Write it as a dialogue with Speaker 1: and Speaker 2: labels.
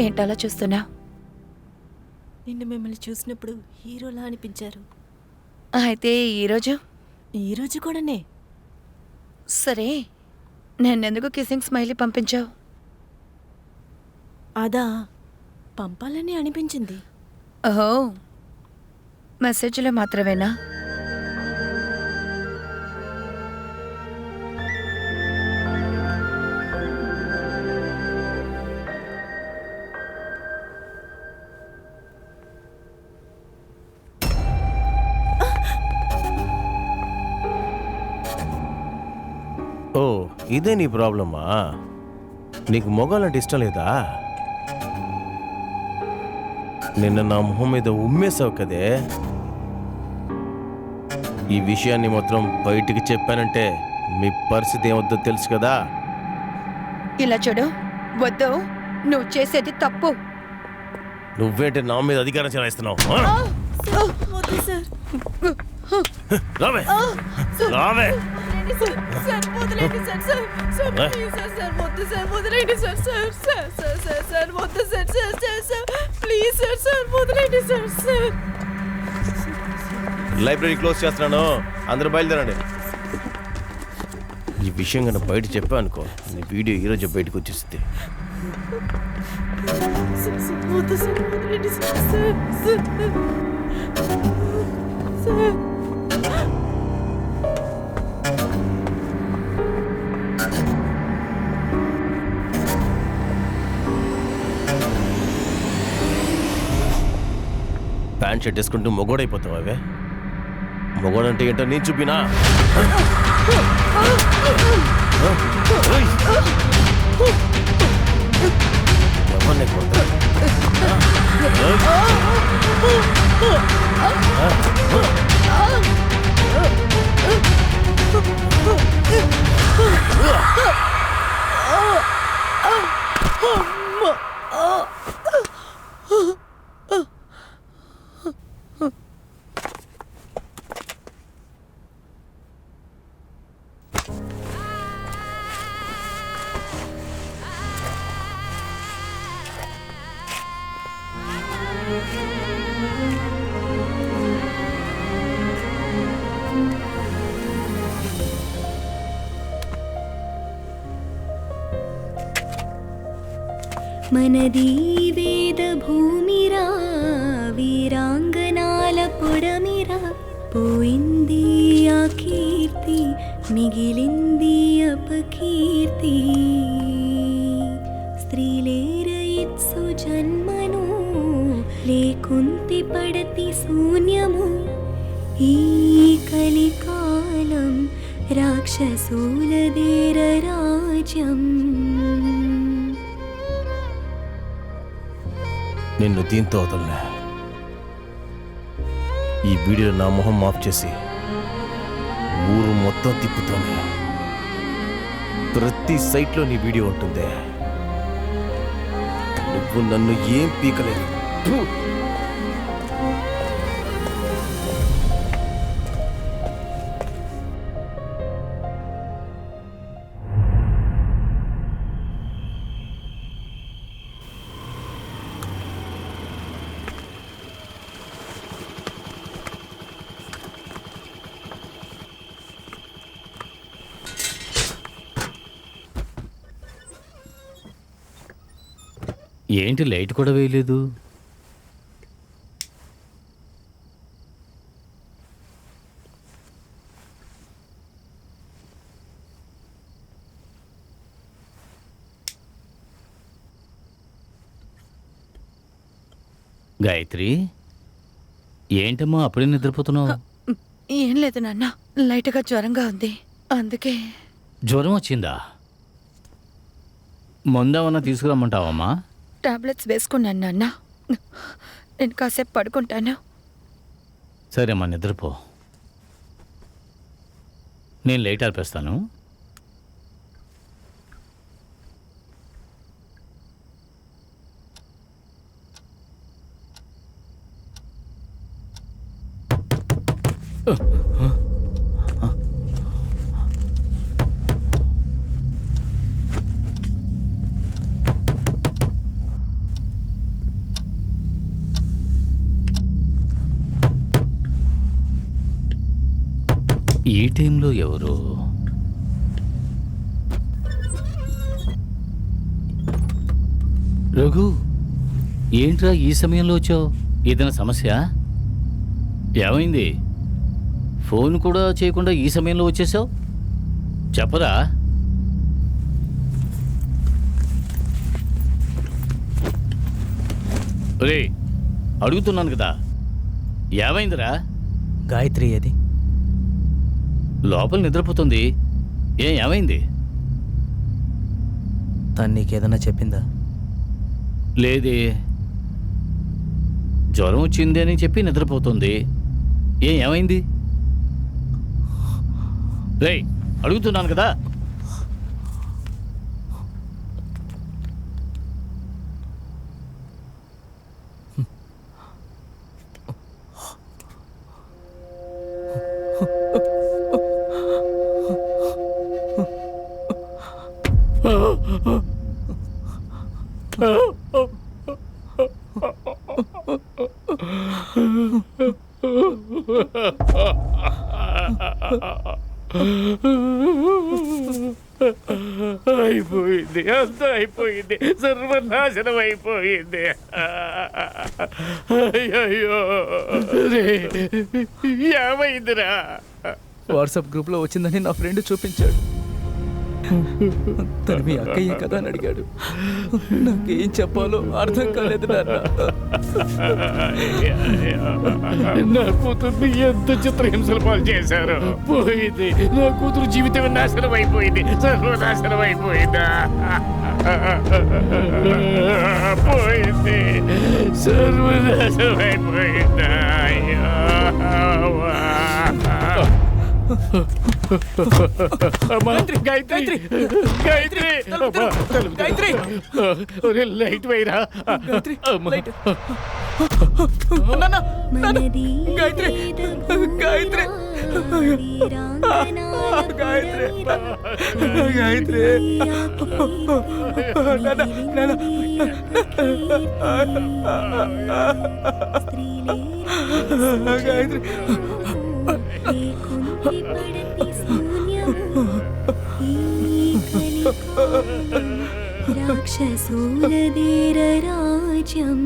Speaker 1: ఏంటలా చూస్తున్నా?
Speaker 2: నిన్ను మిమ్మల్ని చూసినప్పుడు హీరోలా అనిపించారు.
Speaker 1: అయితే ఈరోజు?
Speaker 2: ఈరోజు కూడానే.
Speaker 1: సరే, నేనెందుకు కిస్సింగ్ స్మైలీ పంపించావు?
Speaker 2: అదా పంపాలని అనిపించింది.
Speaker 1: ఓహో, మెసేజ్లో మాత్రమేనా?
Speaker 3: ఓ, ఇదే నీ ప్రాబ్లమా? నీకు మొగాలంటే ఇష్టం లేదా? నిన్న నా మొహం మీద ఉమ్మేశావు కదే. ఈ విషయాన్ని మాత్రం బయటికి చెప్పానంటే మీ పరిస్థితి ఏమొద్దో తెలుసు కదా.
Speaker 1: ఇలా చూడు, వద్దు, నువ్వు చేసేది తప్పు.
Speaker 3: నువ్వేంటి నా మీద అధికారం చెలాయిస్తున్నావు?
Speaker 2: వద్దు సార్.
Speaker 3: రావే రావే.
Speaker 2: సార్ వదిలేండి sir. Sir sir please sir వద్దు సార్, వదిలేండి sir. Sir sir sir sir sir వద్దు sir. Sir sir sir please sir. Sir వదిలేండి సార్. సార్
Speaker 3: లైబ్రరీ క్లోజ్ చేస్తున్నాను, అందరూ బయలుదేరండి. ఈ విషయం కన్నా బయట చెప్పా అనుకో, నీ వీడియో ఈరోజు బయటకు వచ్చేస్తుంది.
Speaker 2: వద్దు సార్, వదిలేండి sir. Sir sir
Speaker 3: pant shirt వేసుకుంటూ మొగోడైపోతావు. అవే మొగోడంటే ఏంటో నేను చూపినా? ఎవరిని కొడతా?
Speaker 4: మనది వేద భూమిరా, వీరాంగనాల పొడమిరా. పోయింది ఆ కీర్తి, మిగిలింది అపకీర్తి. స్త్రీలేరయిత్సు జన్మను, లేకుంతి పడతి శూన్యము. ఈ కలికాలం రాక్షసూలదేర రాజ్యం.
Speaker 3: నిన్ను దీంతో వదలలే. ఈ వీడియోలో నా మొహం ఆఫ్ చేసి ఊరు మొత్తం తిప్పుతోంది. ప్రతి సైట్లో నీ వీడియో ఉంటుంది. నువ్వు నన్ను ఏం పీకలేదు.
Speaker 5: ఏంటి లైట్ కూడా వేయలేదు? గాయత్రి, ఏంటమ్మా అప్పుడే నిద్రపోతున్నావు?
Speaker 1: ఏం లేదు నాన్న, లైట్గా జ్వరంగా ఉంది, అందుకే.
Speaker 5: జ్వరం వచ్చిందా? మందేమన్నా తీసుకురమ్మంటావమ్మా?
Speaker 1: టాబ్లెట్స్ వేసుకున్నాను నాన్న, నేను కాసేపు పడుకుంటాను.
Speaker 5: సరే అమ్మా, నిద్రపో. నేను లైట్ ఆర్పేస్తాను. ఈ టైంలో ఎవరు? రఘు, ఏంట్రా ఈ సమయంలో వచ్చావు? ఏదైనా సమస్య? ఏమైంది? ఫోన్ కూడా చేయకుండా ఈ సమయంలో వచ్చేసావు? చెప్పరా? రే, అడుగుతున్నాను కదా, ఏమైందిరా?
Speaker 6: గాయత్రి ఏది?
Speaker 5: లోపల నిద్రపోతుంది. ఏమైంది?
Speaker 6: తను నీకేదన్నా చెప్పిందా?
Speaker 5: లేదే. జ్వరం వచ్చింది అని చెప్పి నిద్రపోతుంది. ఏమైంది? రేయ్, అడుగుతున్నాను కదా.
Speaker 7: అయిపోయింది, అంతా అయిపోయింది, సర్వనాశనం అయిపోయింది. అయ్యో, ఏమైందిరా?
Speaker 6: వాట్సాప్ గ్రూప్లో వచ్చిందని నా ఫ్రెండ్ చూపించాడు. తను మీ అక్కయ్య కదా అని అడిగాడు. నాకేం చెప్పాలో అర్థం కాలేదు నాన్న.
Speaker 7: నా కూతుర్ని ఎంత చిత్రహింసలు పాలు చేశారు. పోయింది, నా కూతురు జీవితం నాశనం అయిపోయింది, సర్వనాశనం అయిపోయిందా? పోయింది, సర్వనాశనం అయిపోయిందా? గాయత్రి, గాయత్రి, గాయత్రి, లైట్ వైరా.
Speaker 6: గాయత్రి, గాయత్రి, గాయత్రి, గాయత్రి,
Speaker 4: రాక్షసూరధీర రాజ్యం